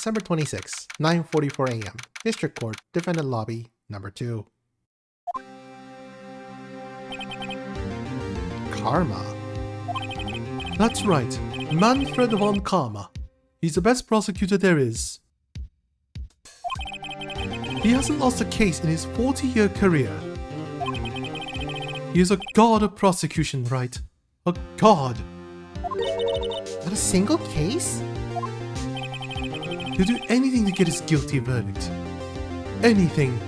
December 26, 9:44 a.m. District Court, Defendant Lobby, number 2. Karma. That's right, Manfred von Karma. He's the best prosecutor there is. He hasn't lost a case in his 40-year career. He is a god of prosecution, Wright. A god. Not a single case? He'll do anything to get his guilty verdict. Anything.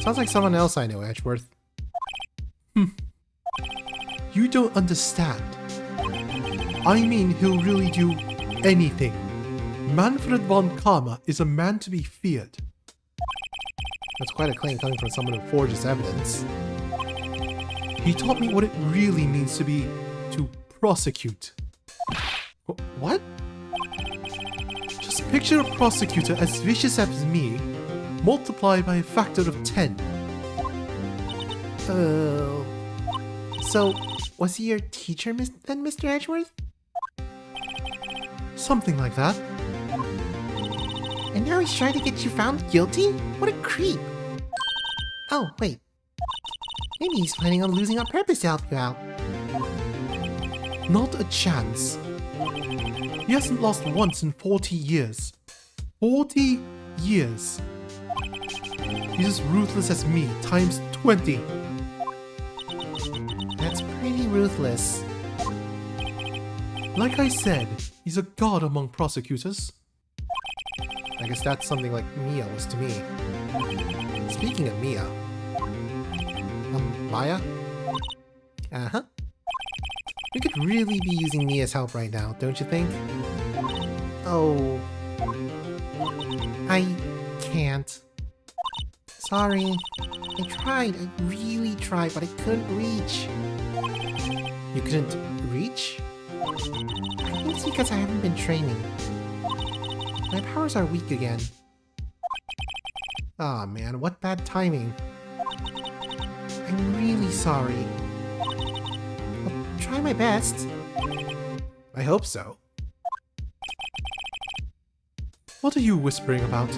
Sounds like someone else I know, Edgeworth. You don't understand. I mean, he'll really do anything. Manfred von Karma is a man to be feared. That's quite a claim coming from someone who forges evidence. He taught me what it really means to prosecute. What? Just picture a prosecutor as vicious as me, multiplied by a factor of 10. So, was he your teacher then, Mr. Edgeworth? Something like that. And now he's trying to get you found guilty? What a creep! Oh, wait. Maybe he's planning on losing on purpose to help you out. Not a chance. He hasn't lost once in 40 years. 40 years. He's as ruthless as me, times 20. That's pretty ruthless. Like I said, he's a god among prosecutors. I guess that's something like Mia was to me. Speaking of Mia... Maya? Uh-huh. We could really be using Mia's help right now, don't you think? Oh... I can't. Sorry. I tried. I really tried, but I couldn't reach. You couldn't reach? I think it's because I haven't been training. My powers are weak again. Ah man, what bad timing. I'm really sorry. I'll try my best. I hope so. What are you whispering about?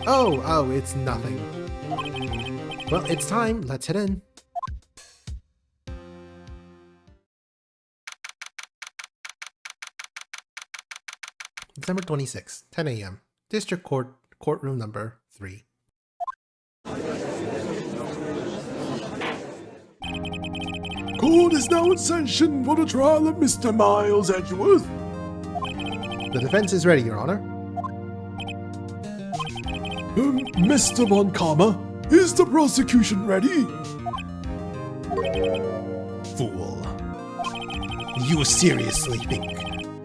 Oh, it's nothing. Well, it's time. Let's head in. December 26, 10 a.m. District Court, courtroom number 3. Court is now in session for the trial of Mr. Miles Edgeworth. The defense is ready, Your Honor. Mr. von Karma, is the prosecution ready? Fool. You seriously think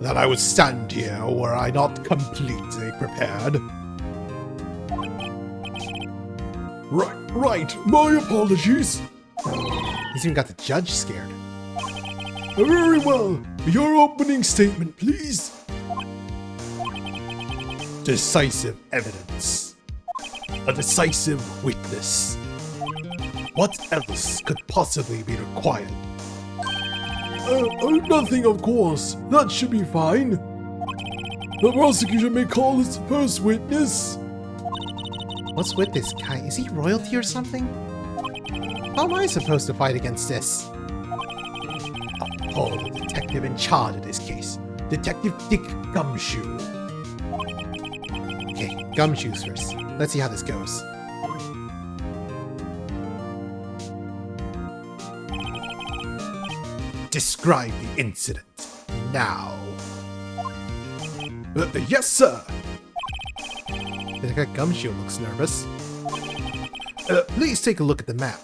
that I would stand here were I not completely prepared? Right, my apologies. He's even got the judge scared. Very well, your opening statement, please. Decisive evidence. A decisive witness. What else could possibly be required? Nothing, of course. That should be fine. The prosecution may call his first witness. What's with this guy? Is he royalty or something? How am I supposed to fight against this? I'll call the detective in charge of this case. Detective Dick Gumshoe. Okay, Gumshoes first. Let's see how this goes. Describe the incident. Now. Yes, sir. The guy Gumshoe looks nervous. Please take a look at the map.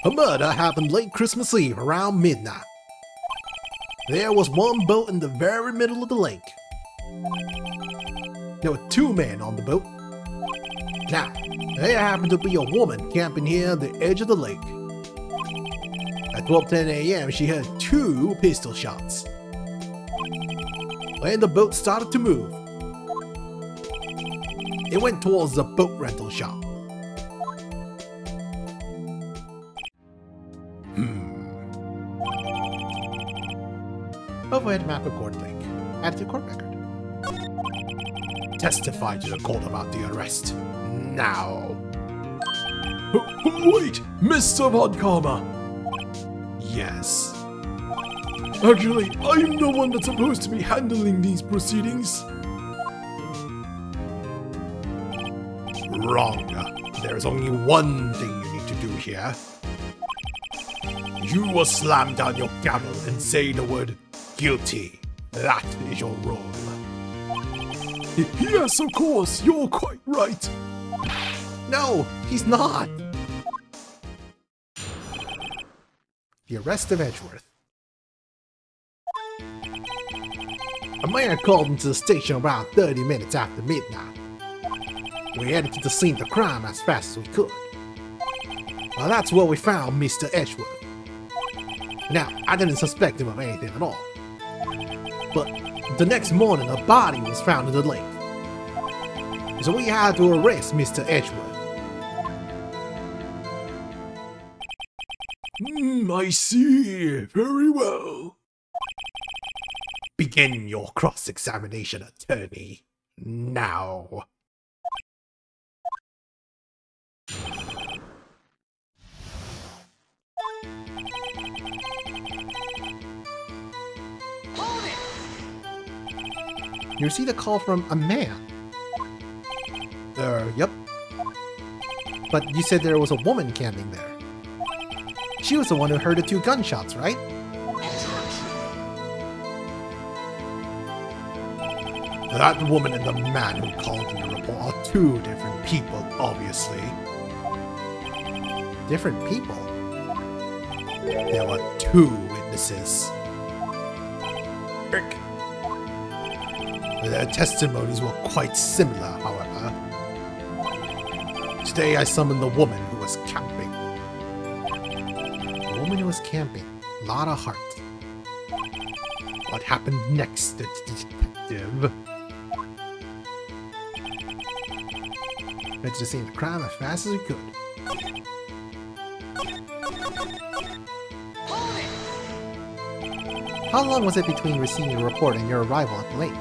A murder happened late Christmas Eve around midnight. There was one boat in the very middle of the lake. There were 2 men on the boat. Now, there happened to be a woman camping here at the edge of the lake. At 12:10 a.m., she heard 2 pistol shots. When the boat started to move, it went towards the boat rental shop. Overhead map of Gourd Lake. Add to court record. Testify to the court about the arrest. Now. Wait, Mr. Von Karma. Yes. Actually, I'm the one that's supposed to be handling these proceedings. Wrong. There's only one thing you need to do here. You will slam down your gavel and say the word guilty. That is your role. Yes, of course, you're quite right. No, he's not. The arrest of Edgeworth. A man called into the station around 30 minutes after midnight. We headed to the scene of the crime as fast as we could. Well, that's where we found Mr. Edgeworth. Now, I didn't suspect him of anything at all. But the next morning, a body was found in the lake. So we had to arrest Mr. Edgeworth. I see. Very well. Begin your cross-examination, attorney. Now. You received a call from a man. Yep. But you said there was a woman camping there. She was the one who heard the 2 gunshots, right? That woman and the man who called in the report are 2 different people, obviously. Different people? There were 2 witnesses. Frick. Their testimonies were quite similar, however. Today I summoned the woman who was camping. The woman who was camping. Lot of heart. What happened next, detective? Ready to see the crime as fast as we could. How long was it between receiving a report and your arrival at the lake?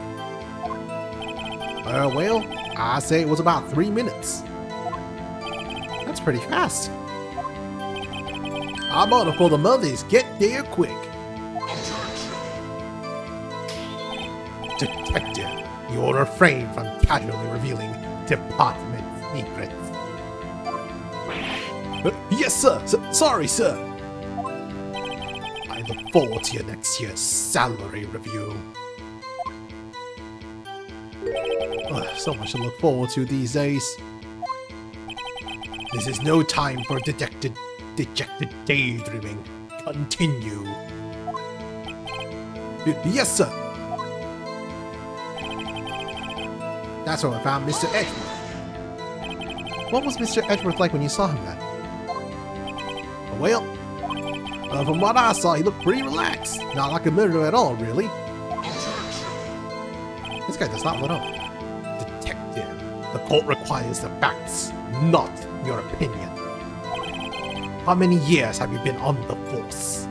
Well, I say it was about 3 minutes. That's pretty fast. I'm on it for the mothers. Get there quick. Detective, you'll refrain from casually revealing department secrets. Yes, sir. Sorry, sir. I look forward to your next year's salary review. So much to look forward to these days. This is no time for dejected daydreaming. Continue. Yes, sir. That's where I found Mr. Edgeworth. What was Mr. Edgeworth like when you saw him then? Well, from what I saw, he looked pretty relaxed. Not like a murderer at all, really. This guy does not let up. Detective, the court requires the facts, not your opinion. How many years have you been on the force?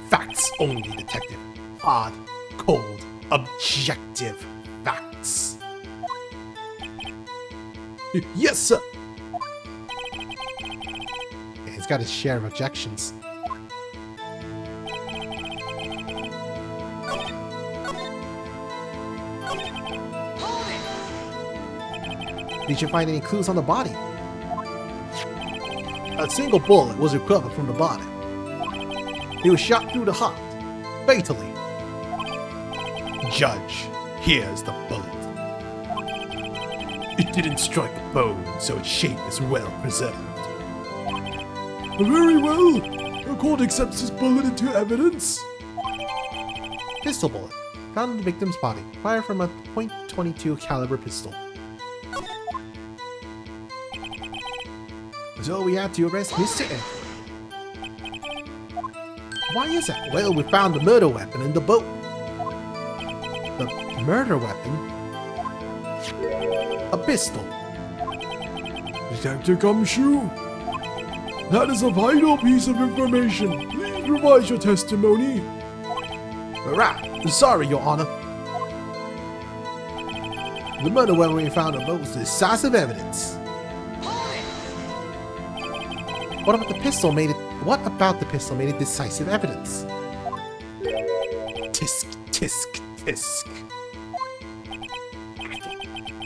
Facts only, detective. Hard, cold, objective facts. Yes, sir. Yeah, he's got his share of objections. Did you find any clues on the body? A single bullet was recovered from the body. He was shot through the heart, fatally. Judge, here's the bullet. It didn't strike a bone, so its shape is well preserved. Very well. The court accepts this bullet into evidence. Pistol bullet, found in the victim's body, fired from a .22 caliber pistol. So we had to arrest Mr. Edgeworth. Why is that? Well, we found the murder weapon in the boat. The murder weapon? A pistol. Detective Gumshoe, that is a vital piece of information. Please revise your testimony. Right. Sorry, Your Honor. The murder weapon we found on boat was decisive evidence. What about the pistol made it decisive evidence? Tisk, tisk, tisk.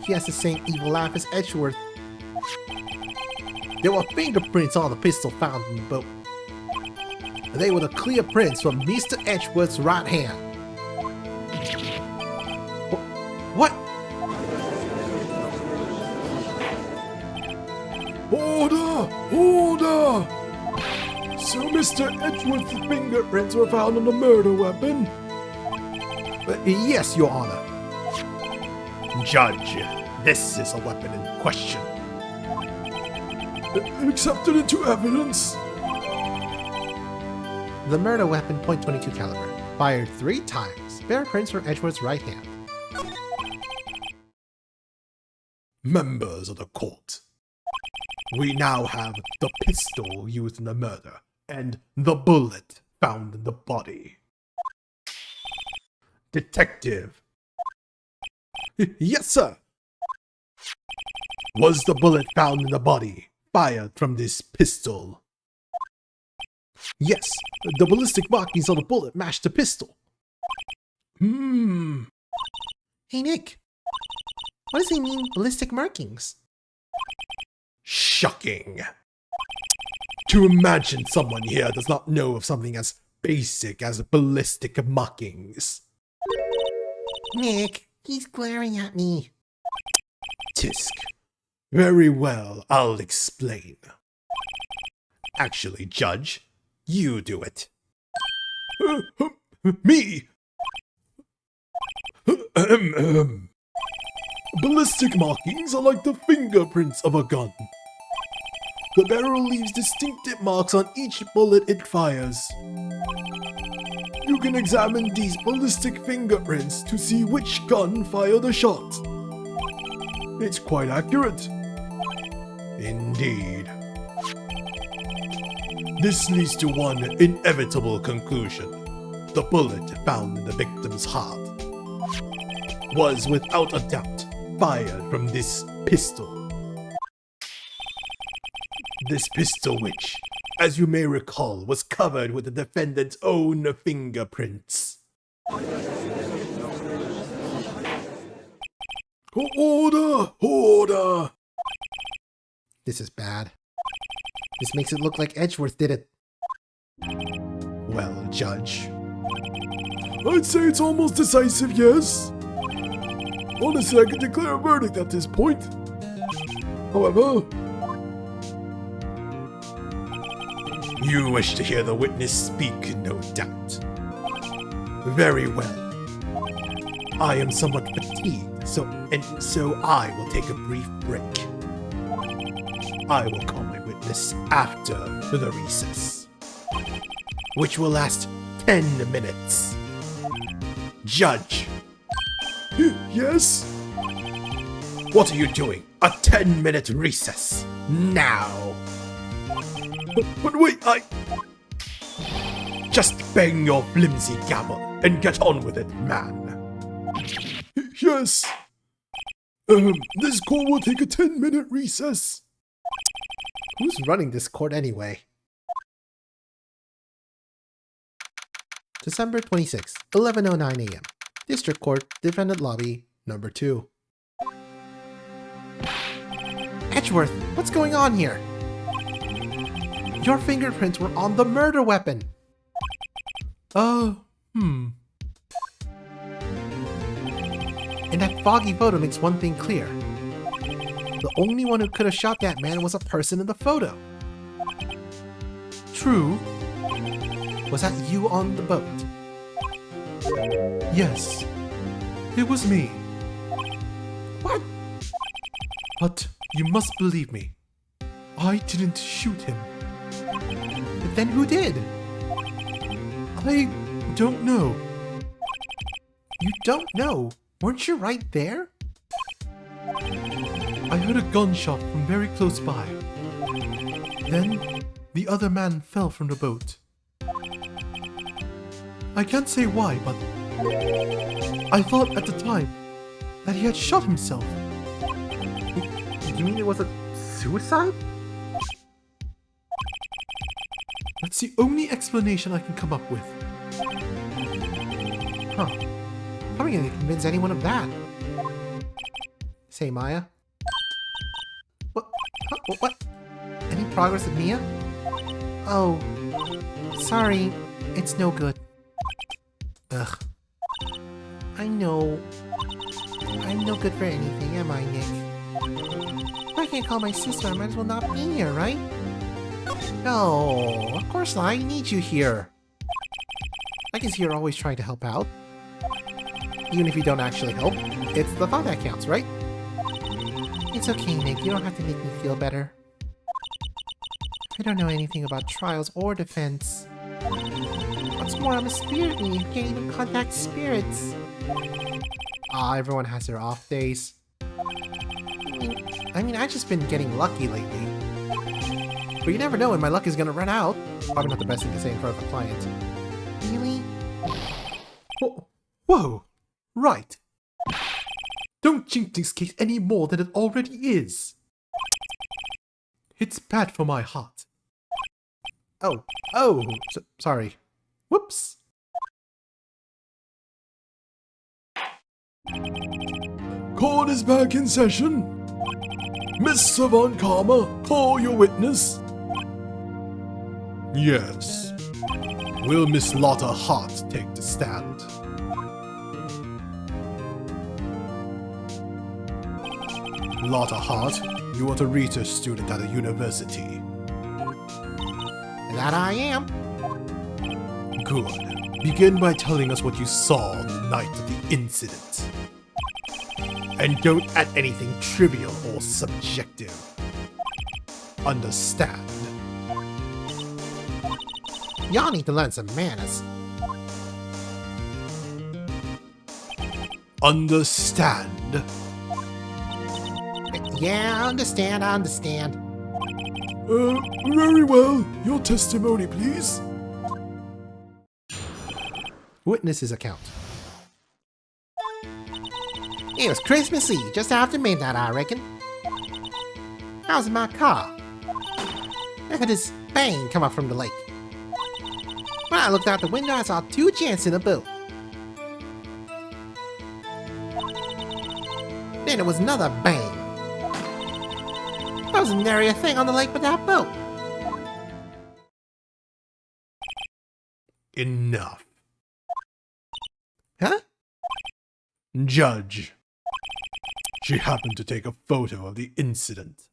He has the same evil laugh as Edgeworth. There were fingerprints on the pistol found in the boat. They were the clear prints from Mr. Edgeworth's right hand. What? Order! Order! So Mr. Edgeworth's fingerprints were found on the murder weapon? Yes, Your Honor. Judge, this is a weapon in question. Accepted into evidence? The murder weapon .22 caliber, fired 3 times, bear prints from Edgeworth's right hand. Members of the court, we now have the pistol used in the murder and the bullet found in the body. Detective. Yes, sir. Was the bullet found in the body fired from this pistol? Yes, the ballistic markings on the bullet matched the pistol. Hey Nick, what does he mean ballistic markings? Shocking. To imagine someone here does not know of something as basic as ballistic markings. Nick, he's glaring at me. Tisk. Very well, I'll explain. Actually, Judge, you do it. Me? Ballistic markings are like the fingerprints of a gun. The barrel leaves distinctive marks on each bullet it fires. You can examine these ballistic fingerprints to see which gun fired the shot. It's quite accurate. Indeed. This leads to one inevitable conclusion. The bullet found in the victim's heart was without a doubt fired from this pistol. This pistol which, as you may recall, was covered with the defendant's own fingerprints. Order! Order! This is bad. This makes it look like Edgeworth did it. Well, Judge. I'd say it's almost decisive, yes. Honestly, I could declare a verdict at this point. However, you wish to hear the witness speak, no doubt. Very well. I am somewhat fatigued, so I will take a brief break. I will call my witness after the recess, which will last 10 minutes. Judge. yes? What are you doing? A 10-minute recess. Now. But wait, Just bang your flimsy gavel and get on with it, man. Yes. This court will take a 10-minute recess. Who's running this court anyway? December 26, 11:09 a.m. District Court, Defendant Lobby, number 2. Edgeworth, what's going on here? Your fingerprints were on the murder weapon! And that foggy photo makes one thing clear. The only one who could have shot that man was a person in the photo. True. Was that you on the boat? Yes. It was me. What? But you must believe me. I didn't shoot him. But then who did? I don't know. You don't know? Weren't you right there? I heard a gunshot from very close by. Then, the other man fell from the boat. I can't say why, but I thought at the time that he had shot himself. You mean it was a suicide? That's the only explanation I can come up with. Huh. How are we gonna convince anyone of that? Say, Maya. What? Huh? What? Any progress with Mia? Oh, sorry. It's no good. Ugh. I know. I'm no good for anything, am I, Nick? If I can't call my sister, I might as well not be here, right? No, of course not. I need you here. I can see you're always trying to help out. Even if you don't actually help, it's the thought that counts, right? It's okay, Nick. You don't have to make me feel better. I don't know anything about trials or defense. What's more, I'm a spirit and you can't even contact spirits. Everyone has their off days. I've just been getting lucky lately. But you never know when my luck is gonna run out. Probably not the best thing to say in front of a client. Really? Whoa! Right. Don't jinx this case any more than it already is. It's bad for my heart. Sorry. Whoops. Court is back in session. Mr. Von Karma, call your witness. Yes. Will Miss Lotta Hart take the stand? Lotta Hart, you are a research student at a university. That I am. Good. Begin by telling us what you saw on the night of the incident. And don't add anything trivial or subjective. Understand? Y'all need to learn some manners. Understand? Yeah, I understand. Very well. Your testimony, please. Witness's account. It was Christmas Eve, just after midnight, I reckon. I was in my car. I heard this bang come up from the lake. When I looked out the window, I saw two gents in a boat. Then it was another bang. There wasn't nary a thing on the lake but that boat. Enough. Huh? Judge. She happened to take a photo of the incident.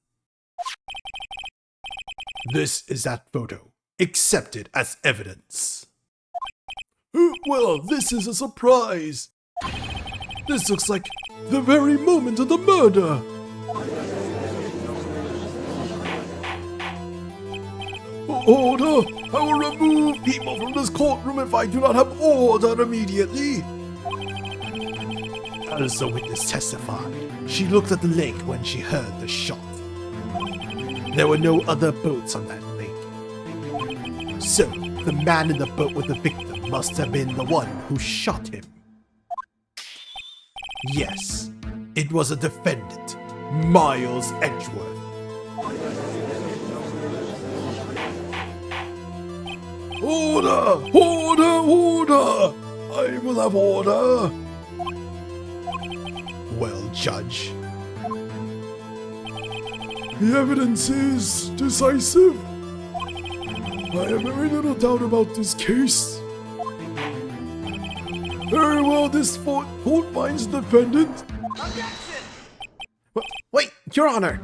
This is that photo. Accept it as evidence. Well, this is a surprise. This looks like the very moment of the murder. Order! I will remove people from this courtroom if I do not have order immediately. As the witness testified, she looked at the lake when she heard the shot. There were no other boats on that lake. So, the man in the boat with the victim must have been the one who shot him. Yes, it was a defendant, Miles Edgeworth. Order! Order! I will have order. Well, Judge. The evidence is decisive. I have very little doubt about this case. Very well, this court finds the defendant. Wait, Your Honor!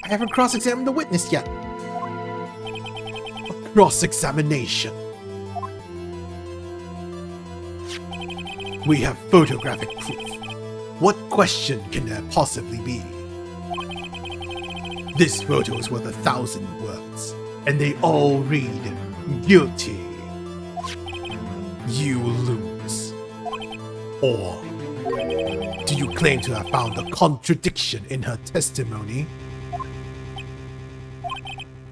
I haven't cross-examined the witness yet. Cross-examination. We have photographic proof. What question can there possibly be? This photo is worth 1,000 words, and they all read guilty. You lose. Or do you claim to have found a contradiction in her testimony?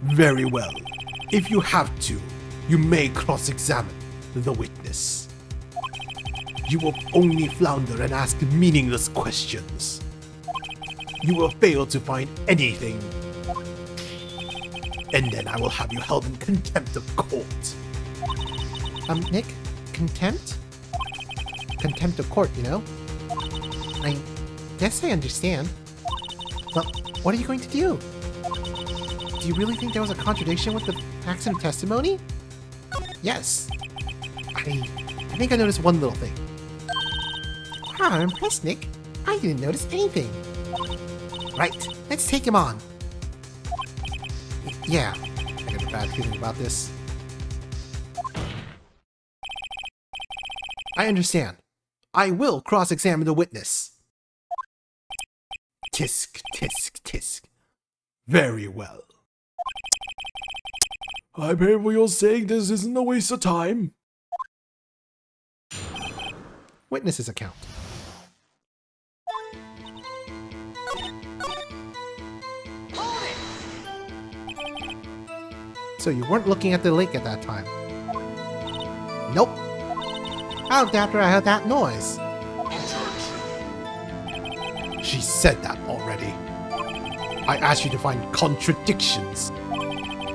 Very well. If you have to, you may cross-examine. the witness. You will only flounder and ask meaningless questions. You will fail to find anything. And then I will have you held in contempt of court. Nick? Contempt? Contempt of court, you know? I guess I understand. But what are you going to do? Do you really think there was a contradiction with the accident testimony? Yes. I think I noticed one little thing. Wow, I'm impressed, Nick. I didn't notice anything. Right, let's take him on. Yeah, I got a bad feeling about this. I understand. I will cross-examine the witness. Tisk, tisk, tisk. Very well. I'm hearing what you're saying. This isn't a waste of time. Witness's account. So you weren't looking at the lake at that time? Nope. I looked after I heard that noise. She said that already. I asked you to find contradictions,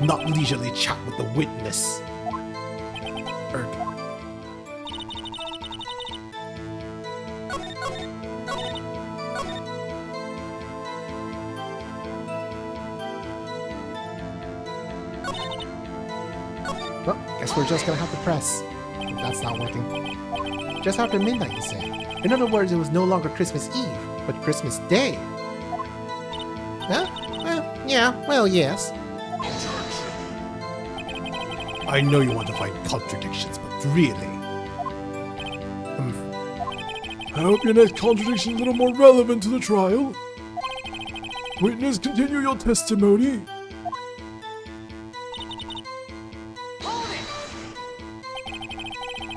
not leisurely chat with the witness. Erg. Well, guess we're just gonna have to press. If that's not working. Just after midnight, you say. In other words, it was no longer Christmas Eve, but Christmas Day. Huh? Well, yes. I know you want to find contradictions, but really... I hope your next contradiction is a little more relevant to the trial. Witness, continue your testimony.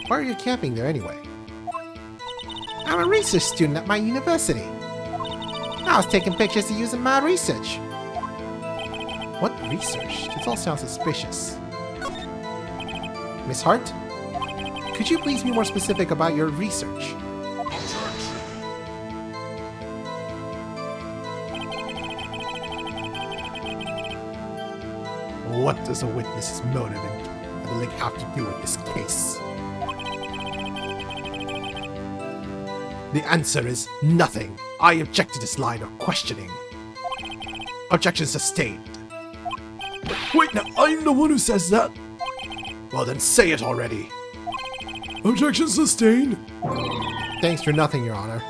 Why are you camping there anyway? I'm a research student at my university. I was taking pictures to use in my research. What research? This all sounds suspicious. Miss Hart? Could you please be more specific about your research? What does a witness's motive and the link have to do with this case? The answer is nothing. I object to this line of questioning. Objection sustained. Wait, now I'm the one who says that. Well then say it already. Objection sustained. Thanks for nothing, Your Honor.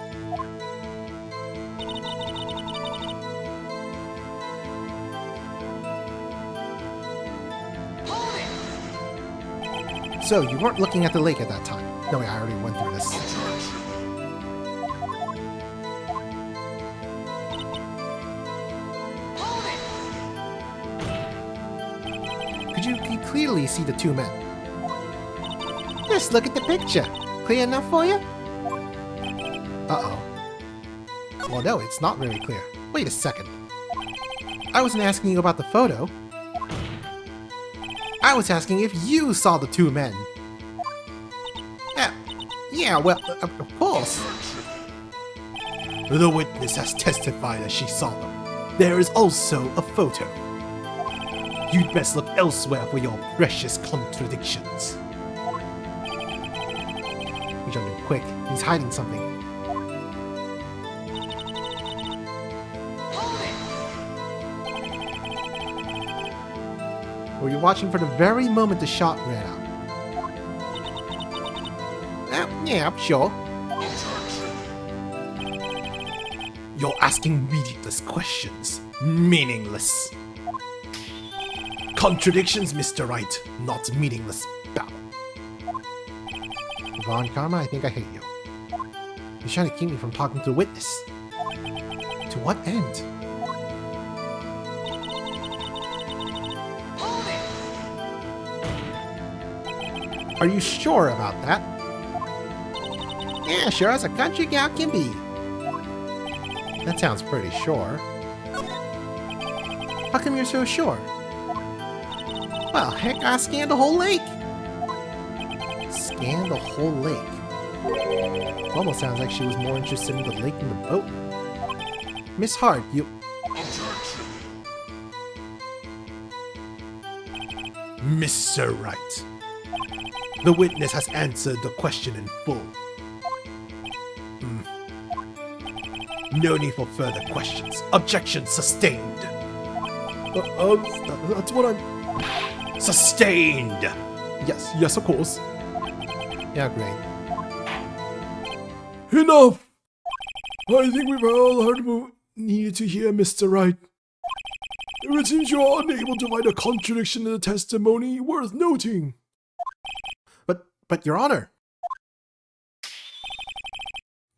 So, you weren't looking at the lake at that time. No, I already went through this. Could you clearly see the two men? Just look at the picture. Clear enough for you? Uh-oh. Well, no, it's not very clear. Wait a second. I wasn't asking you about the photo. I was asking if you saw the two men. Yeah, well, of course. The witness has testified that she saw them. There is also a photo. You'd best look elsewhere for your precious contradictions. He jumped in quick. He's hiding something. Were you watching for the very moment the shot ran out? Yeah, sure. You're asking meaningless questions. Meaningless. Contradictions, Mr. Wright, not meaningless babble. Von Karma, I think I hate you. You're trying to keep me from talking to a witness. To what end? Are you sure about that? Yeah, sure as a country gal can be. That sounds pretty sure. How come you're so sure? Well, heck, I scanned the whole lake. Scan the whole lake. It almost sounds like she was more interested in the lake than the boat. Miss Hart, you... Mr. Wright, the witness has answered the question in full. No need for further questions. Objection sustained. That's what I'm... Sustained! Yes, of course. Yeah, great. Enough! I think we've all heard what we needed to hear, Mr. Wright. It seems you are unable to find a contradiction in the testimony worth noting. But Your Honor.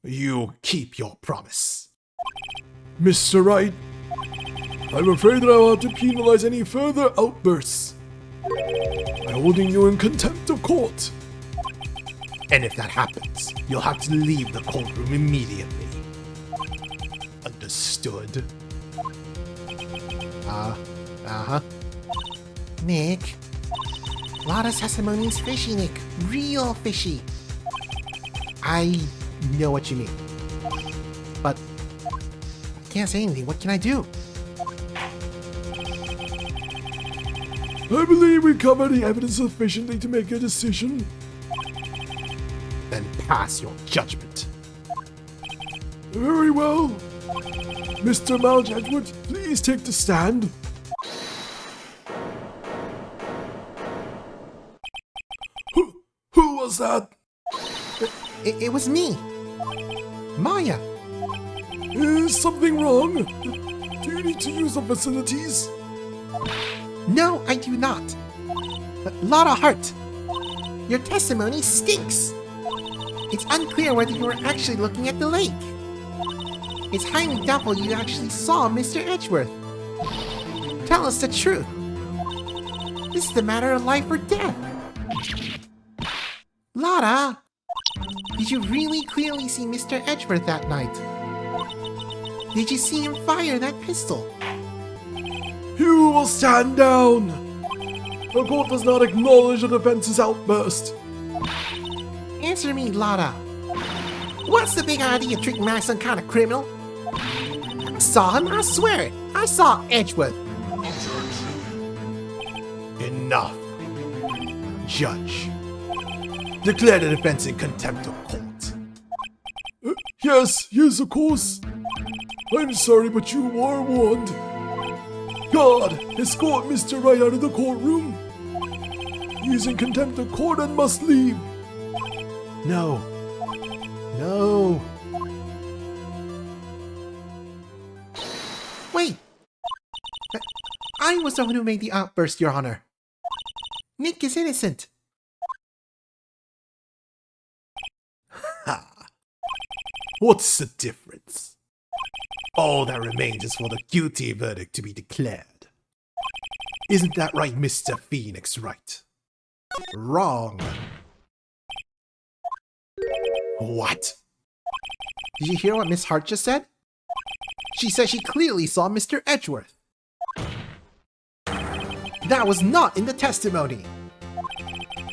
You keep your promise. Mr. Wright, I'm afraid that I will have to penalize any further outbursts by holding you in contempt of court. And if that happens, you'll have to leave the courtroom immediately. Understood? Uh-huh. Nick. Lada's testimony is fishy, Nick. Real fishy. I know what you mean. But I can't say anything. What can I do? I believe we covered the evidence sufficiently to make a decision. Then pass your judgment. Very well. Mr. Mount Edgeworth, please take the stand. Who was that? It was me. Maya. Is something wrong? Do you need to use the facilities? No, I do not. Lada Hart. Your testimony stinks. It's unclear whether you were actually looking at the lake. It's highly doubtful you actually saw Mr. Edgeworth. Tell us the truth. This is a matter of life or death. Lada, did you really clearly see Mr. Edgeworth that night? Did you see him fire that pistol? You will stand down. The court does not acknowledge the defense's outburst. Answer me, Lada. What's the big idea to treat me some kind of criminal? I saw him, I swear it. I saw Edgeworth. Enough. Judge. Declare the defense in contempt of court. Yes, of course. I'm sorry, but you were warned. God, escort Mr. Wright out of the courtroom. He is in contempt of court and must leave. No. No. Wait. I was the one who made the outburst, Your Honor. Nick is innocent. Ha. What's the difference? All that remains is for the guilty verdict to be declared. Isn't that right, Mr. Phoenix Wright? Wrong. What? Did you hear what Miss Hart just said? She said she clearly saw Mr. Edgeworth. That was not in the testimony.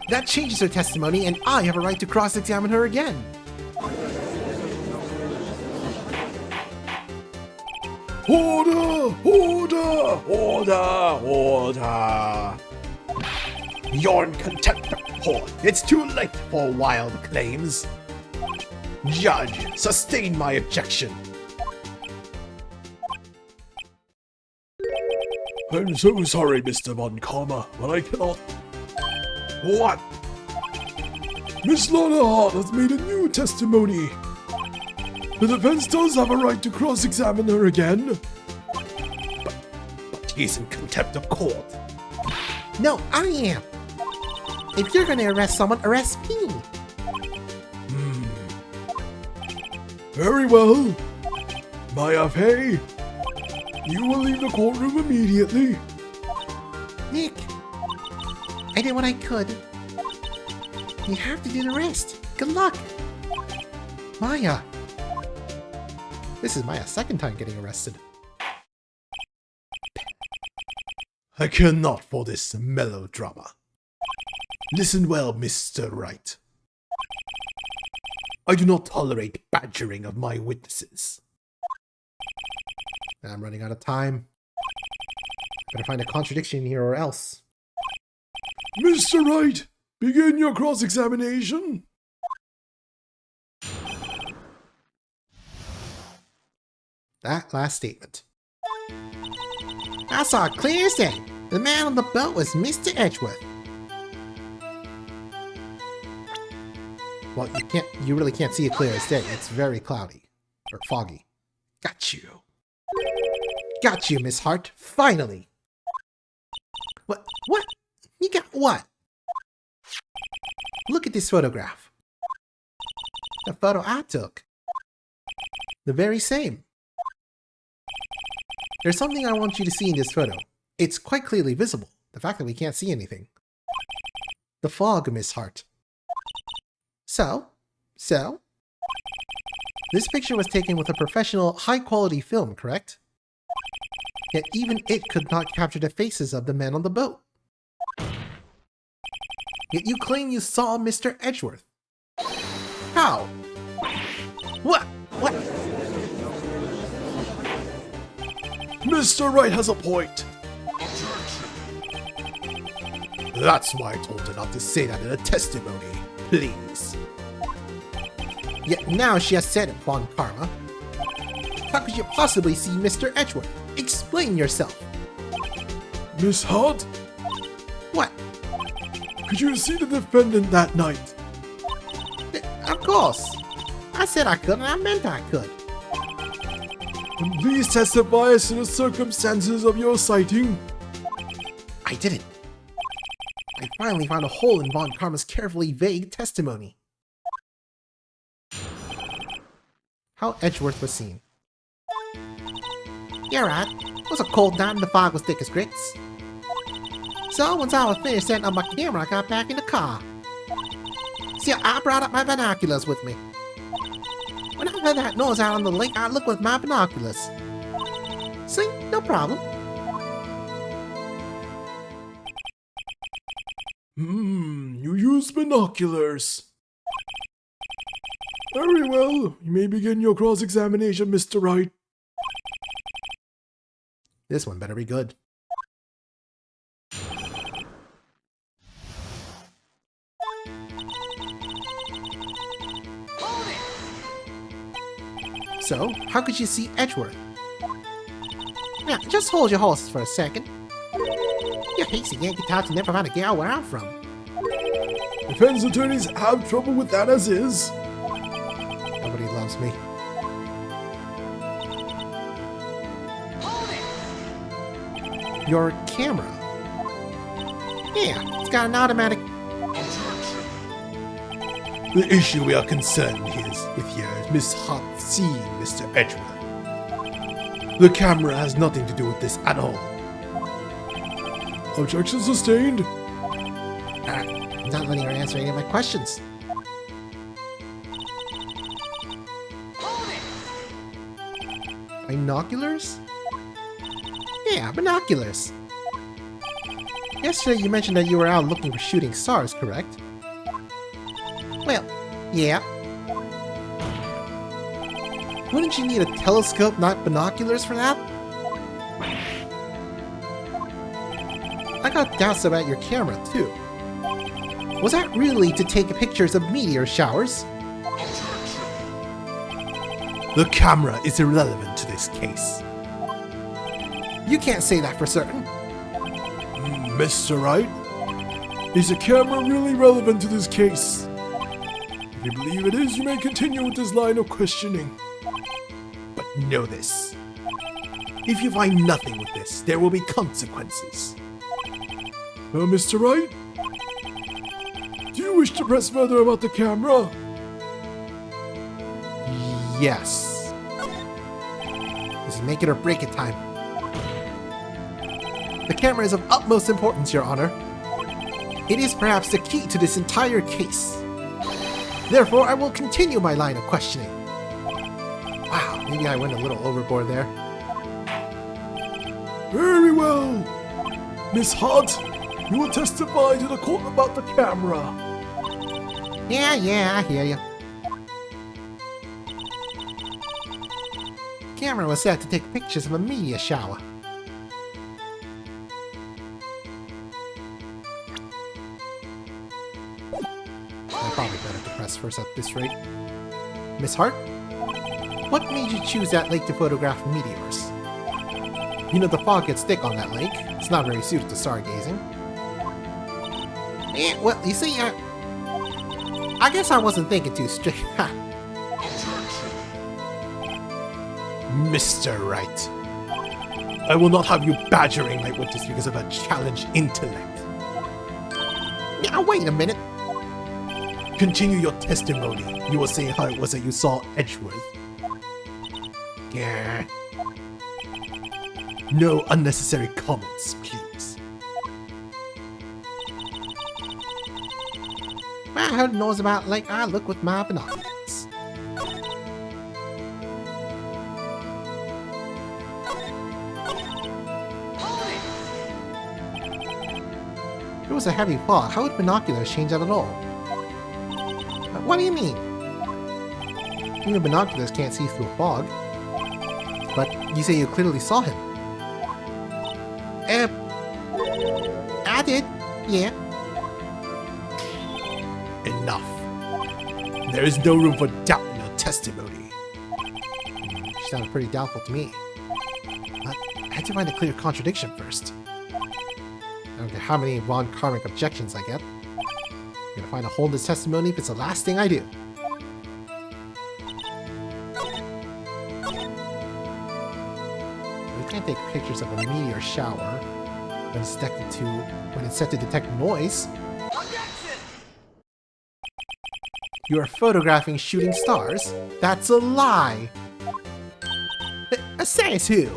That changes her testimony, and I have a right to cross-examine her again. Order! Order! Order! Order! You're in contempt of court. It's too late for wild claims. Judge, sustain my objection. I'm so sorry, Mr. Von Karma, but I cannot. What? Miss Lana Hart has made a new testimony. The defense does have a right to cross-examine her again. But he's in contempt of court. No, I am. If you're gonna arrest someone, arrest me. Very well. Maya Fey, you will leave the courtroom immediately. Nick, I did what I could. You have to do the rest. Good luck. Maya. This is Maya's second time getting arrested. I care not for this melodrama. Listen well, Mr. Wright. I do not tolerate badgering of my witnesses. I'm running out of time. Better find a contradiction here or else. Mr. Wright, begin your cross-examination. That last statement. I saw it clear as day. The man on the boat was Mr. Edgeworth. Well, you really can't see it clear as day. It's very cloudy. Or foggy. Got you. Got you, Miss Hart. Finally. What? What? You got what? Look at this photograph. The photo I took. The very same. There's something I want you to see in this photo. It's quite clearly visible. The fact that we can't see anything. The fog, Miss Hart. So? This picture was taken with a professional, high-quality film, correct? Yet even it could not capture the faces of the men on the boat. Yet you claim you saw Mr. Edgeworth. How? What? What? Mr. Wright has a point. That's why I told her not to say that in a testimony. Please. Yet now she has said it, Von Karma. How could you possibly see Mr. Edgeworth? Explain yourself. Miss Hart, What? could you see the defendant that night? Of course. I said I could and I meant I could. And please testify as to the circumstances of your sighting. I didn't. I finally found a hole in Von Karma's carefully vague testimony. How Edgeworth was seen. You're right. It was a cold night and the fog was thick as grits. So once I was finished setting up my camera, I got back in the car. See, I brought up my binoculars with me. When I heard that noise out on the lake, I looked with my binoculars. See, no problem. You used binoculars. Very well. You may begin your cross-examination, Mr. Wright. This one better be good. So, how could you see Edgeworth? Now, just hold your horses for a second. Your hasty Yankee touts never found a gal where I'm from. Defense attorneys have trouble with that as is. Nobody loves me. Your camera. Yeah, it's got an automatic... The issue we are concerned with here is Miss Hart seeing Mr. Edgeworth. The camera has nothing to do with this at all. Objection sustained. I'm not letting her answer any of my questions. Binoculars? Yeah, binoculars. Yesterday you mentioned that you were out looking for shooting stars, correct? Well, yeah. Wouldn't you need a telescope, not binoculars for that? I got doubts about your camera, too. Was that really to take pictures of meteor showers? The camera is irrelevant to this case. You can't say that for certain. Mr. Wright, is the camera really relevant to this case? If you believe it is, you may continue with this line of questioning. But know this. If you find nothing with this, there will be consequences. Mr. Wright? Do you wish to press further about the camera? Yes. This is make it or break it time. The camera is of utmost importance, Your Honor. It is perhaps the key to this entire case. Therefore, I will continue my line of questioning. Wow, maybe I went a little overboard there. Very well. Miss Hart, You will testify to the court about the camera. Yeah, I hear you. Camera was set to take pictures of a meteor shower. I probably better to press first at this rate. Miss Hart? What made you choose that lake to photograph meteors? You know the fog gets thick on that lake. It's not very suited to stargazing. Well, you see, I guess I wasn't thinking too straight. Mr. Wright, I will not have you badgering my witness because of a challenged intellect. Now, wait a minute. Continue your testimony. You were saying how it was that you saw Edgeworth. Yeah. No unnecessary comments, please. I heard noise about lake. I look with my binoculars. It was a heavy fog. How would binoculars change that at all? What do you mean? Your binoculars can't see through a fog. But you say you clearly saw him. I did. Yeah. Enough. There is no room for doubt in your testimony. She sounded pretty doubtful to me. But I had to find a clear contradiction first. I don't care how many Von Karmic objections I get. I'm gonna find a hole in this testimony if it's the last thing I do. We can't take pictures of a meteor shower when it's set to detect noise. You are photographing shooting stars? That's a lie! Says who?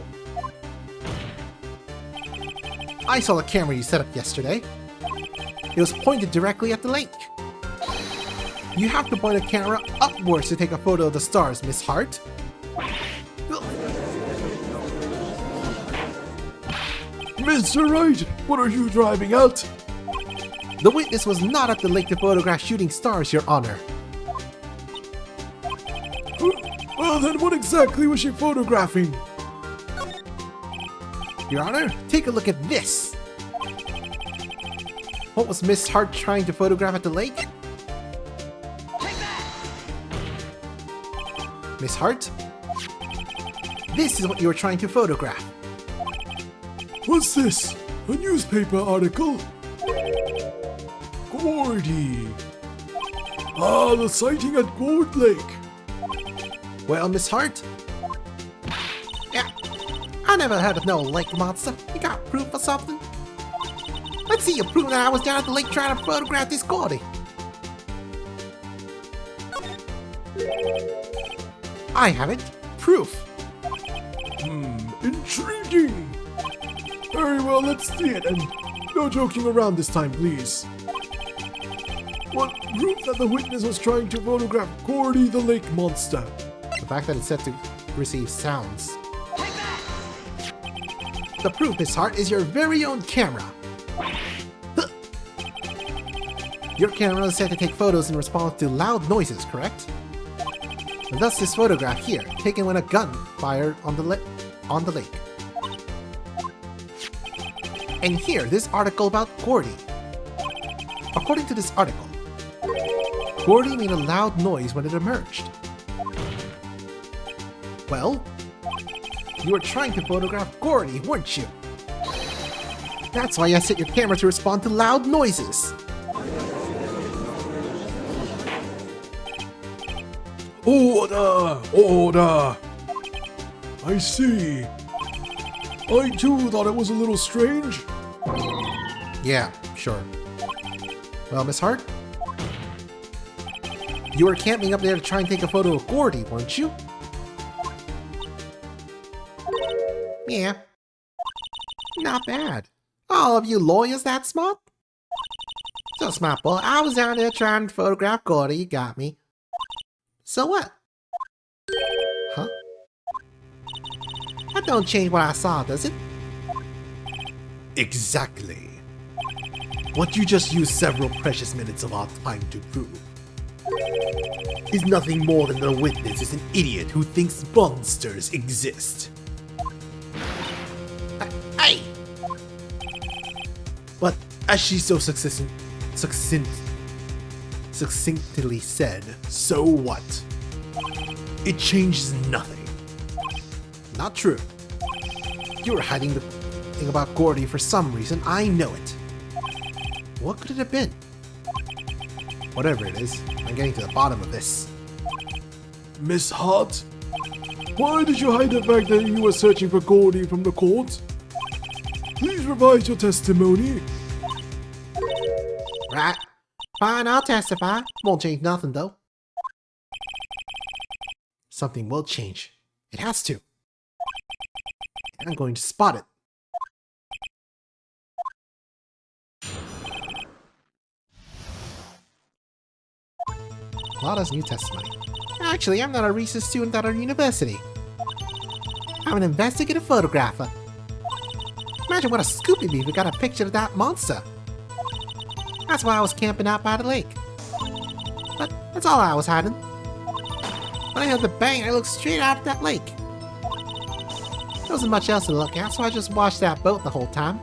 I saw the camera you set up yesterday. It was pointed directly at the lake. You have to point a camera upwards to take a photo of the stars, Miss Hart. Mr. Wright, what are you driving at? The witness was not at the lake to photograph shooting stars, Your Honor. Well then, what exactly was she photographing? Your Honor, take a look at this! What was Miss Hart trying to photograph at the lake? Miss Hart? This is what you were trying to photograph. What's this? A newspaper article? Gordy. Ah, the sighting at Gourd Lake. Well, Miss Hart? Yeah, I never heard of no lake monster. You got proof or something? Let's see you prove that I was down at the lake trying to photograph this Gordy. I have it. Proof. Intriguing. Very well, let's see it, and no joking around this time, please. What proof that the witness was trying to photograph Gordy the lake monster? The fact that it's set to receive sounds. The proof, Miss Hart, is your very own camera. Your camera is set to take photos in response to loud noises, correct? And thus this photograph here, taken when a gun fired on the lake. And here, this article about Gordy. According to this article, Gordy made a loud noise when it emerged. Well, you were trying to photograph Gordy, weren't you? That's why I set your camera to respond to loud noises. Order! Order! I see. I too thought it was a little strange. Yeah, sure. Well, Miss Hart? You were camping up there to try and take a photo of Gordy, weren't you? Yeah. Not bad. All of you lawyers that smart? So smart, boy. I was down there trying to photograph Gordy, you got me. So what? Huh? That don't change what I saw, does it? Exactly. What you just used several precious minutes of our time to prove is nothing more than the witness is an idiot who thinks monsters exist. Hey! But as she so succinctly said, so what? It changes nothing. Not true. You were hiding the thing about Gordy for some reason. I know it. What could it have been? Whatever it is, I'm getting to the bottom of this. Miss Hart, why did you hide the fact that you were searching for Gordy from the court? Please revise your testimony. Right. Fine, I'll testify. Won't change nothing, though. Something will change. It has to. And I'm going to spot it. Lada's new testimony. Actually, I'm not a research student at our university. I'm an investigative photographer. Imagine what a scoop it'd be if we got a picture of that monster. That's why I was camping out by the lake. But that's all I was hiding. When I heard the bang, I looked straight out at that lake. There wasn't much else to look at, so I just watched that boat the whole time.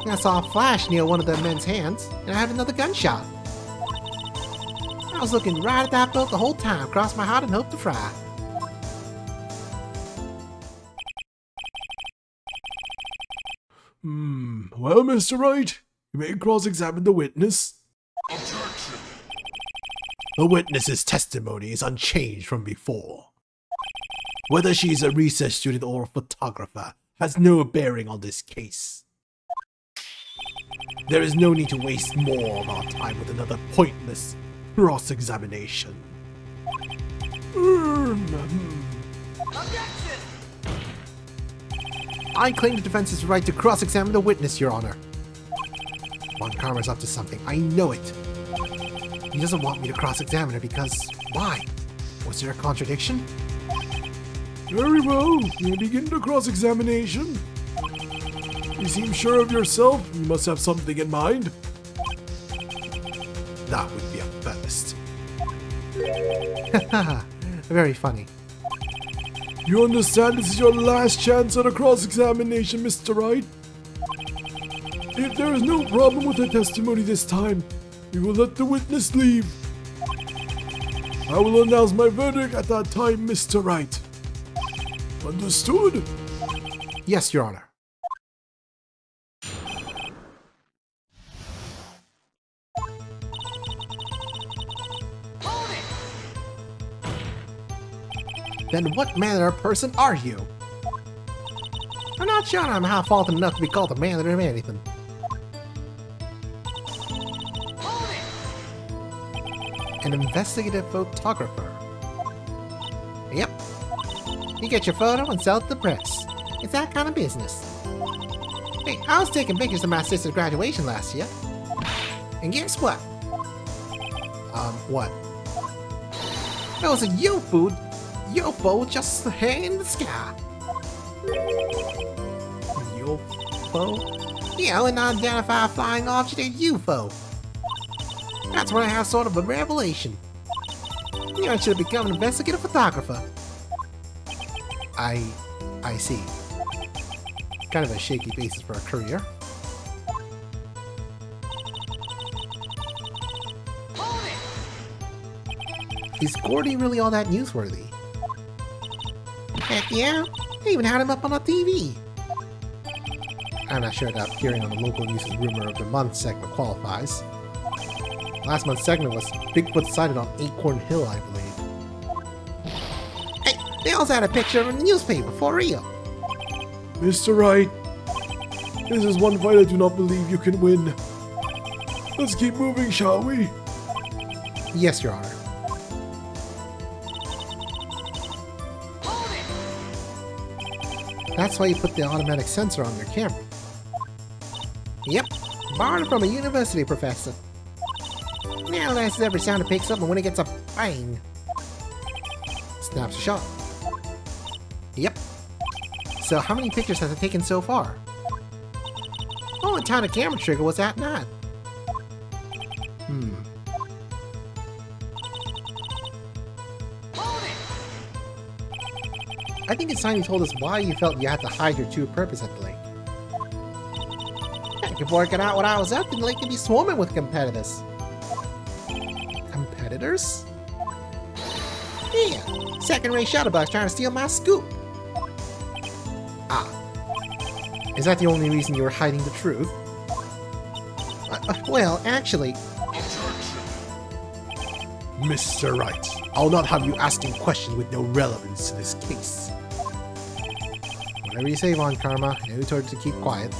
And I saw a flash near one of the men's hands, and I had another gunshot. I was looking right at that boat the whole time, crossed my heart and hoped to fry. Well, Mr. Wright, you may cross-examine the witness. Objection! The witness's testimony is unchanged from before. Whether she is a research student or a photographer has no bearing on this case. There is no need to waste more of our time with another pointless cross-examination. I claim the defense's right to cross-examine the witness, Your Honor. Von Karma's up to something. I know it. He doesn't want me to cross-examine her because... why? Was there a contradiction? Very well, you may begin the cross-examination. You seem sure of yourself. You must have something in mind. That would be a first. Haha, very funny. You understand this is your last chance at a cross-examination, Mr. Wright? If there is no problem with the testimony this time, we will let the witness leave. I will announce my verdict at that time, Mr. Wright. Understood? Yes, Your Honor. Then what manner of person are you? I'm not sure I'm half-faulted enough to be called a manner of anything. An investigative photographer. Yep. You get your photo and sell it to the press. It's that kind of business. Hey, I was taking pictures of my sister's graduation last year. And guess what? What? There was a UFO just hanging in the sky. UFO? Yeah, an unidentified flying object, a UFO. That's when I have sort of a revelation. You know, I should have become an investigative photographer. I see. Kind of a shaky basis for a career. Is Gordy really all that newsworthy? Heck yeah, they even had him up on the TV. I'm not sure that appearing on the local news' rumor of the month segment qualifies. Last month's segment was Bigfoot sighted on Acorn Hill, I believe. Hey, they also had a picture in the newspaper, for real. Mr. Wright, this is one fight I do not believe you can win. Let's keep moving, shall we? Yes, Your Honor. That's why you put the automatic sensor on your camera. Yep, borrowed from a university professor. Now that's every sound it picks up, and when it gets a bang, snaps a shot. Yep. So how many pictures has it taken so far? Only time the camera trigger was at night. I think it's time you told us why you felt you had to hide your true purpose at the lake. Yeah, you're working out what I was up, and the lake can be swarming with competitors. Competitors? Yeah, second-rate shutterbugs trying to steal my scoop. Ah. Is that the only reason you were hiding the truth? Well, actually... Mr. Wright, I'll not have you asking questions with no relevance to this case. Whatever you say, Von Karma. I know you told her to keep quiet.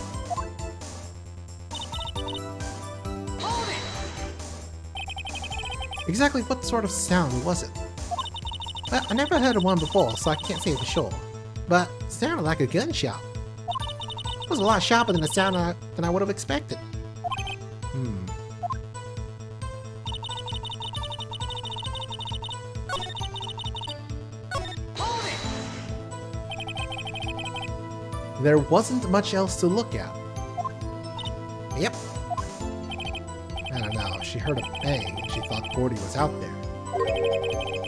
Exactly what sort of sound was it? Well, I never heard of one before, so I can't say for sure. But it sounded like a gunshot. It was a lot sharper than the sound than I would have expected. There wasn't much else to look at. Yep. I don't know, she heard a bang and she thought Gordy was out there.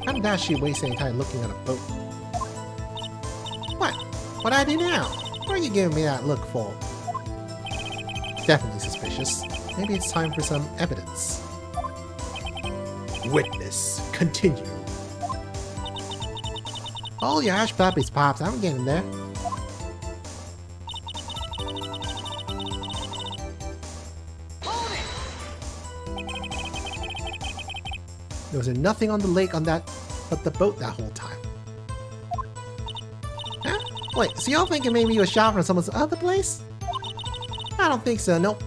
How did she waste any time looking at a boat? What? What'd I do now? What are you giving me that look for? Definitely suspicious. Maybe it's time for some evidence. Witness, continue. Hold your hush puppies, Pops. I'm getting there. There was nothing on the lake but the boat that whole time. Huh? Wait, so y'all thinking maybe you were shot from someone's other place? I don't think so, nope.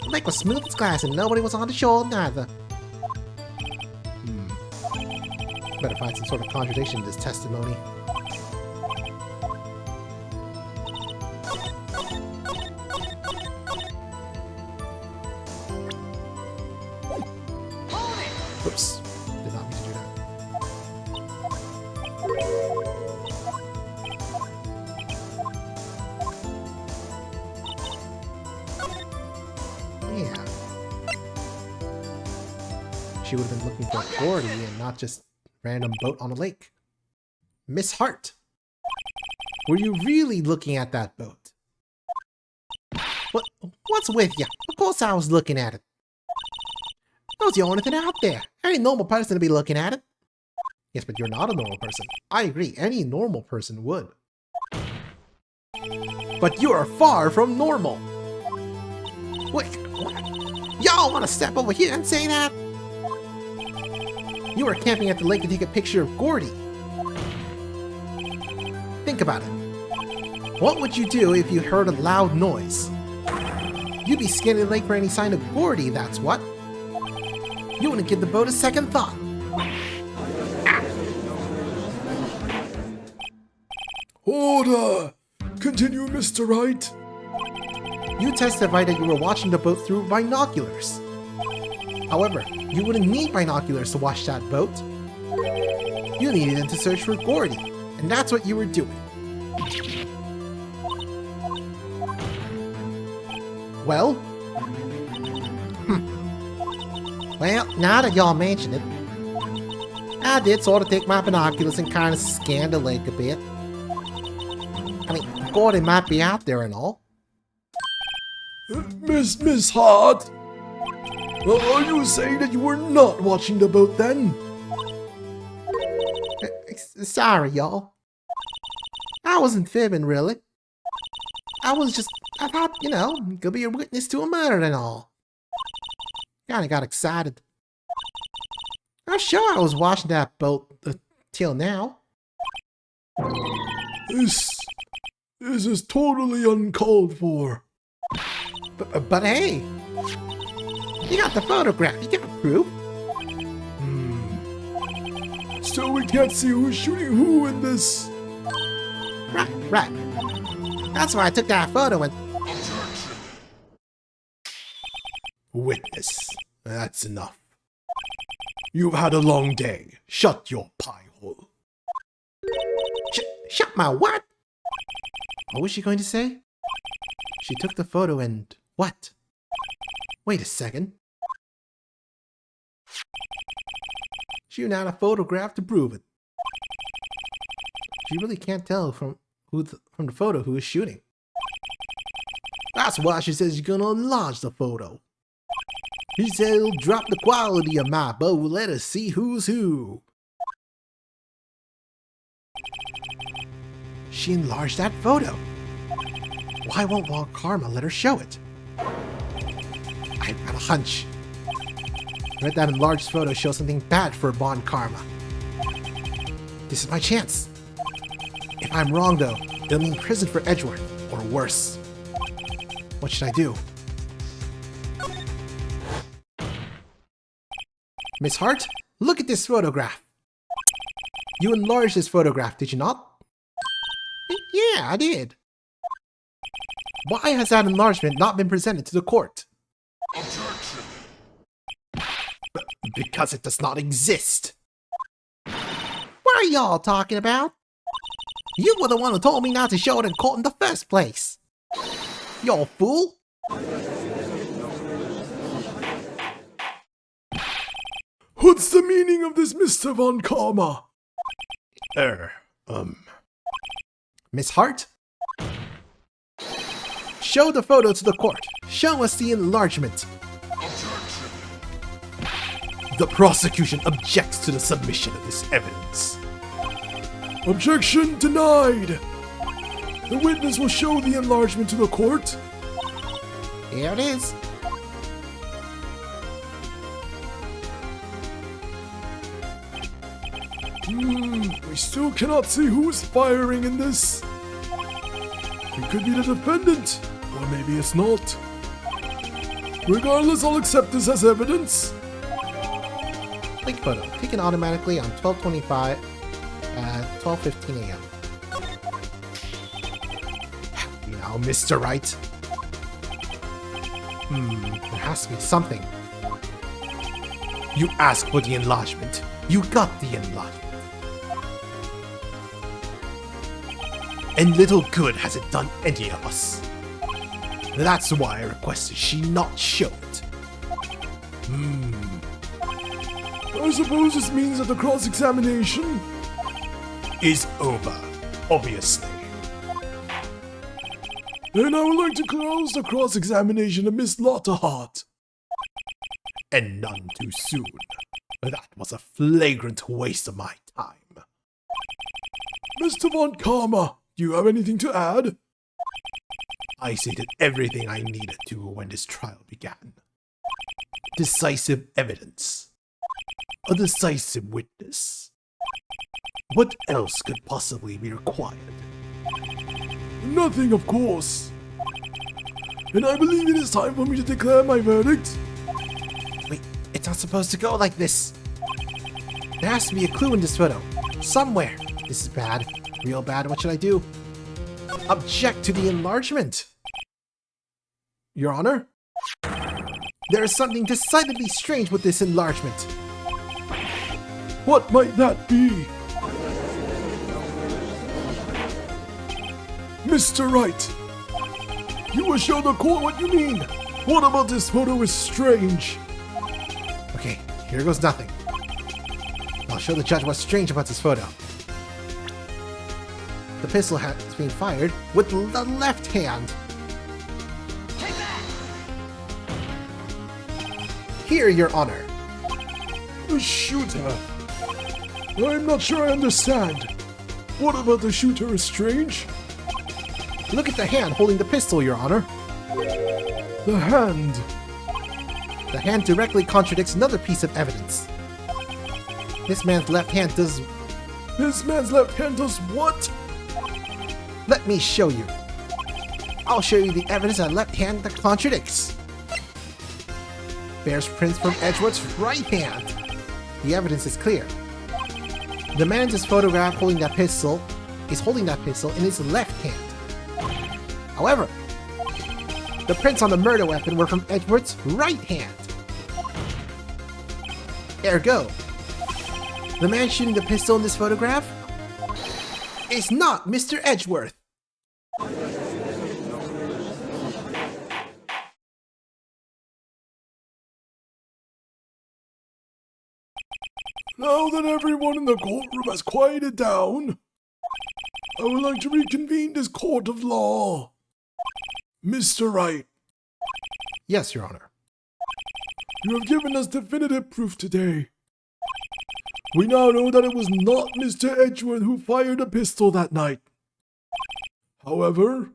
The lake was smooth as glass and nobody was on the shore neither. Better find some sort of contradiction in this testimony. Oops. Did not mean to do that. Yeah. She would have been looking for Gordy and not just random boat on a lake. Miss Hart, were you really looking at that boat? What's with you? Of course I was looking at it. That was the only thing out there. Any normal person would be looking at it. Yes, but you're not a normal person. I agree, any normal person would. But you are far from normal. Wait, y'all want to step over here and say that? You were camping at the lake to take a picture of Gordy. Think about it. What would you do if you heard a loud noise? You'd be scanning the lake for any sign of Gordy, that's what. You wouldn't give the boat a second thought. Order! Continue, Mr. Wright. You testified that you were watching the boat through binoculars. However, you wouldn't need binoculars to watch that boat. You needed them to search for Gordy, and that's what you were doing. Well? Well, now that y'all mention it, I did sort of take my binoculars and kind of scan the lake a bit. I mean, Gordy might be out there and all. Miss Hart? Are you saying that you were not watching the boat then? Sorry, y'all. I wasn't fibbing, really. I thought, you know, could be a witness to a murder and all. Kinda got excited. I'm sure I was watching that boat till now. This is totally uncalled for. But hey, you got the photograph, you got proof. Still, we can't see who's shooting who in this. Right. That's why I took that photo and... Witness, that's enough. You've had a long day. Shut your pie hole. Shut my what? What was she going to say? She took the photo and... what? Wait a second. She even had a photograph to prove it. She really can't tell from the photo who is shooting. That's why she says she's gonna enlarge the photo. He said he'll drop the quality of my but will let us see who's who. She enlarged that photo. Why won't Von Karma let her show it? I've got a hunch. I bet that enlarged photo shows something bad for Von Karma. This is my chance. If I'm wrong though, it'll mean prison for Edgeworth, or worse. What should I do? Miss Hart, look at this photograph. You enlarged this photograph, did you not? Yeah, I did. Why has that enlargement not been presented to the court? Objection! Because it does not exist. What are y'all talking about? You were the one who told me not to show it in court in the first place. You fool! What's the meaning of this, Mr. Von Karma? Miss Hart? Show the photo to the court. Show us the enlargement. Objection! The prosecution objects to the submission of this evidence. Objection denied! The witness will show the enlargement to the court. Here it is. We still cannot see who's firing in this. It could be the defendant, or maybe it's not. Regardless, I'll accept this as evidence. Link photo, taken automatically on 12/25 at 12:15 a.m. You know, Mr. Wright. There has to be something. You asked for the enlargement. You got the enlargement. And little good has it done any of us. That's why I requested she not show it. I suppose this means that the cross-examination Is over, obviously. Then I would like to close the cross-examination of Miss Lotterheart. And none too soon. That was a flagrant waste of my time. Mr. Von Karma, do you have anything to add? I stated everything I needed to when this trial began. Decisive evidence. A decisive witness. What else could possibly be required? Nothing, of course. And I believe it is time for me to declare my verdict. Wait, it's not supposed to go like this. There has to be a clue in this photo. Somewhere. This is bad. Real bad. What should I do? Object to the enlargement. Your Honor? There is something decidedly strange with this enlargement. What might that be? Mr. Wright, you will show the court what you mean. What about this photo is strange? Okay, here goes nothing. I'll show the judge what's strange about this photo. The pistol is being fired with the left hand. Here, Your Honor. The shooter. I'm not sure I understand. What about the shooter is strange? Look at the hand holding the pistol, Your Honor. The hand. The hand directly contradicts another piece of evidence. This man's left hand does... This man's left hand does what? Let me show you. I'll show you the evidence of left hand that contradicts. Bears prints from Edgeworth's right hand. The evidence is clear. The man in this photograph holding that pistol is holding that pistol in his left hand. However, the prints on the murder weapon were from Edgeworth's right hand. Ergo, the man shooting the pistol in this photograph is not Mr. Edgeworth. Now that everyone in the courtroom has quieted down, I would like to reconvene this court of law. Mr. Wright, Yes, Your Honor. you have given us definitive proof today. We now know that it was not Mr. Edgeworth who fired a pistol that night. However,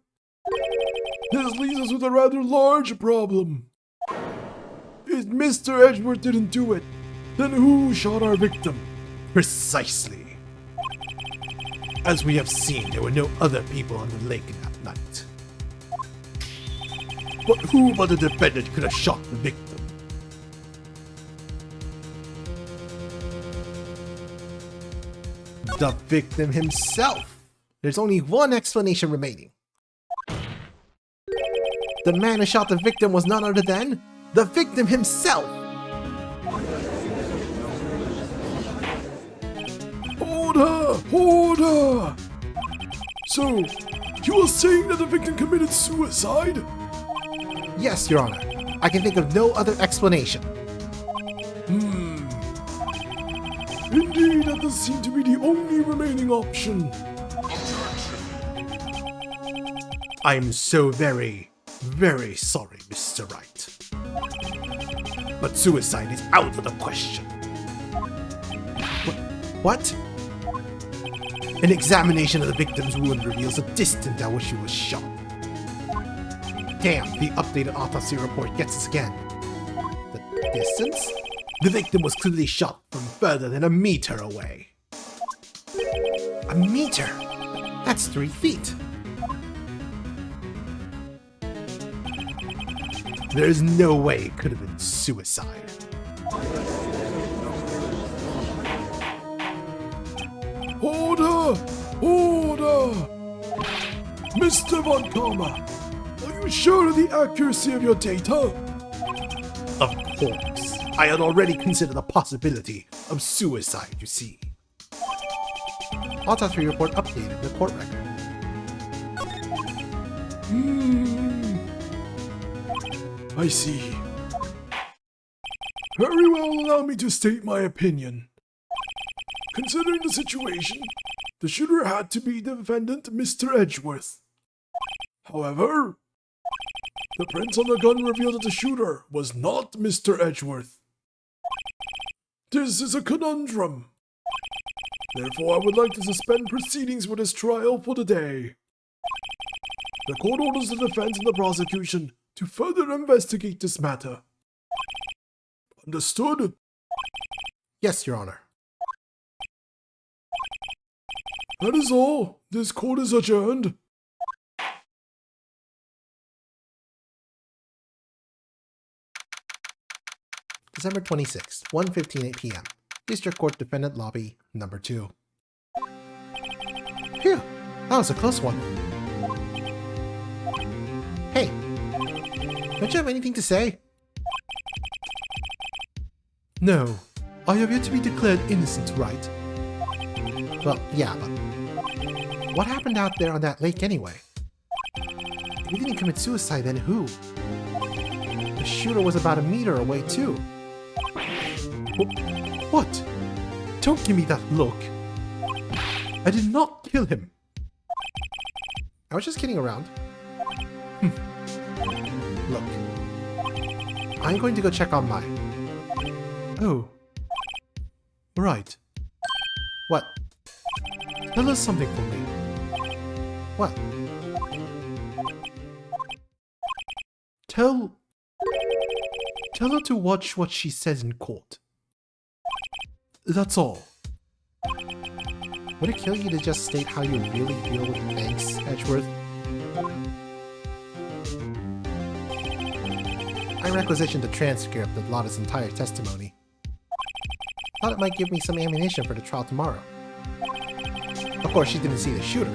this leaves us with a rather large problem. If Mr. Edgeworth didn't do it, then who shot our victim? Precisely. As we have seen, there were no other people on the lake that night. But who but the defendant could have shot the victim? The victim himself. There's only one explanation remaining. The man who shot the victim was none other than the victim himself. Hold her! So, you are saying that the victim committed suicide? Yes, Your Honor. I can think of no other explanation. Indeed, that does seem to be the only remaining option. I'm so very, very sorry, Mr. Wright. But suicide is out of the question. What? An examination of the victim's wound reveals the distance at which she was shot. Damn, the updated autopsy report gets us again. The distance? The victim was clearly shot from further than a meter away. A meter? That's 3 feet. There is no way it could have been suicide. Order! Mr. Von Karma, are you sure of the accuracy of your data? Of course, I had already considered the possibility of suicide, you see. Autopsy report updated the court record. I see. Very well, allow me to state my opinion. Considering the situation, the shooter had to be the defendant, Mr. Edgeworth. However, the prints on the gun revealed that the shooter was not Mr. Edgeworth. This is a conundrum. Therefore, I would like to suspend proceedings for this trial for the day. The court orders the defense and the prosecution to further investigate this matter. Understood? Yes, Your Honor. That is all. This court is adjourned. December 26th, 1:58 p.m. District Court Defendant Lobby, number 2. Phew, that was a close one. Hey, don't you have anything to say? No, I have yet to be declared innocent, right? Well, yeah, but what happened out there on that lake anyway? If he didn't commit suicide, then who? The shooter was about a meter away too. What? Don't give me that look. I did not kill him. I was just kidding around. Look, I'm going to go check on mine. Oh. Right. What? Tell us something for me. What? Tell her to watch what she says in court. That's all. Would it kill you to just state how you really feel with the thanks, Edgeworth? I requisitioned a transcript of Lotta's entire testimony. Thought it might give me some ammunition for the trial tomorrow. Of course, she didn't see the shooter,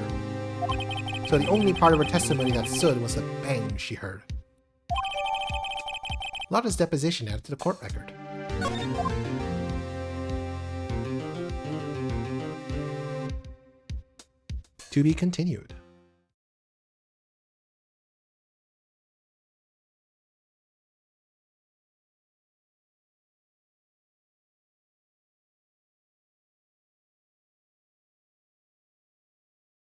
so the only part of her testimony that stood was the bang she heard. Lotta's deposition added to the court record. To be continued.